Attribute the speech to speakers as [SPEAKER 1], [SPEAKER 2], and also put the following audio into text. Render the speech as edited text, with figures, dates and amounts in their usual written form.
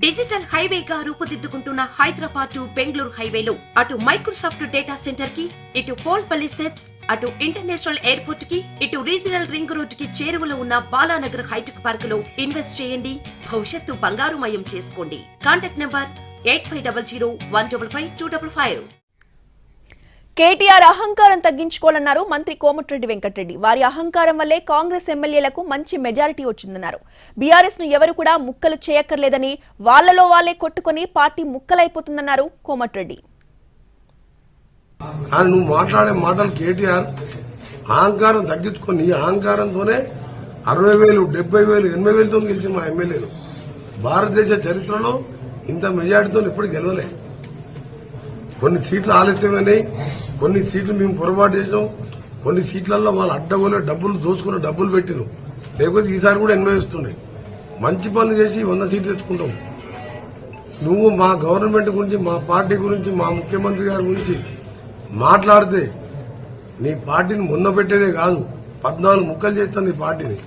[SPEAKER 1] Digital హైవేగా రూపుదిద్దుకుంటున్న Hyderabad to Bengaluru హైవేలో అటు Microsoft data centre కి, ఇటు పోల్పల్లి సెట్స్, అటు ఇంటర్నేషనల్ ఎయిర్పోర్ట్ కి, ఇటు రీజనల్ రింగ్ రోడ్ కి చేరువలో ఉన్న బాలానగర్ హైటెక్ పార్క్ లో ఇన్వెస్ట్ చేయండి. భవిష్యత్తు బంగారుమయం చేసుకోండి. Contact number 8500-155-255.
[SPEAKER 2] కేటీఆర్ అహంకారం తగ్గించుకోవాలన్నారు మంత్రి కోమటిరెడ్డి వెంకటరెడ్డి. వారి అహంకారం వల్లే కాంగ్రెస్ ఎమ్మెల్యేలకు మంచి మెజారిటీ వచ్చిందన్నారు. బీఆర్ఎస్ ను ఎవరు కూడా ముక్కలు చేయక్కర్లేదని, వాళ్లలో వాళ్లే కొట్టుకుని పార్టీ ముక్కలైపోతుందన్నారు కోమటిరెడ్డి.
[SPEAKER 3] నువ్వు మాట్లాడే మాటలు కేటీఆర్ అహంకారం తగ్గించుకొని అహంకారంతోనే 60,000, 70,000, 80,000తో గెలిచిన మా ఎమ్మెల్యేలు భారతదేశ చరిత్రలో ఇంత మెజారిటీతో ఇప్పుడు గెలవలే. కొన్ని సీట్లు ఆలస్యమైనాయి, కొన్ని సీట్లు మేము పొరపాటు చేసినాం, కొన్ని సీట్లలో వాళ్ళు అడ్డగోలే డబ్బులు దోచుకున్న డబ్బులు పెట్టినాం. లేకపోతే ఈసారి కూడా 80 వస్తున్నాయి. మంచి పనులు చేసి 100 సీట్లు తెచ్చుకుంటాం. నువ్వు మా గవర్నమెంట్ గురించి, మా పార్టీ గురించి, మా ముఖ్యమంత్రి గారి గురించి మాట్లాడితే నీ పార్టీని మొన్న పెట్టేదే కాదు, 14 ముక్కలు చేస్తాను నీ పార్టీని.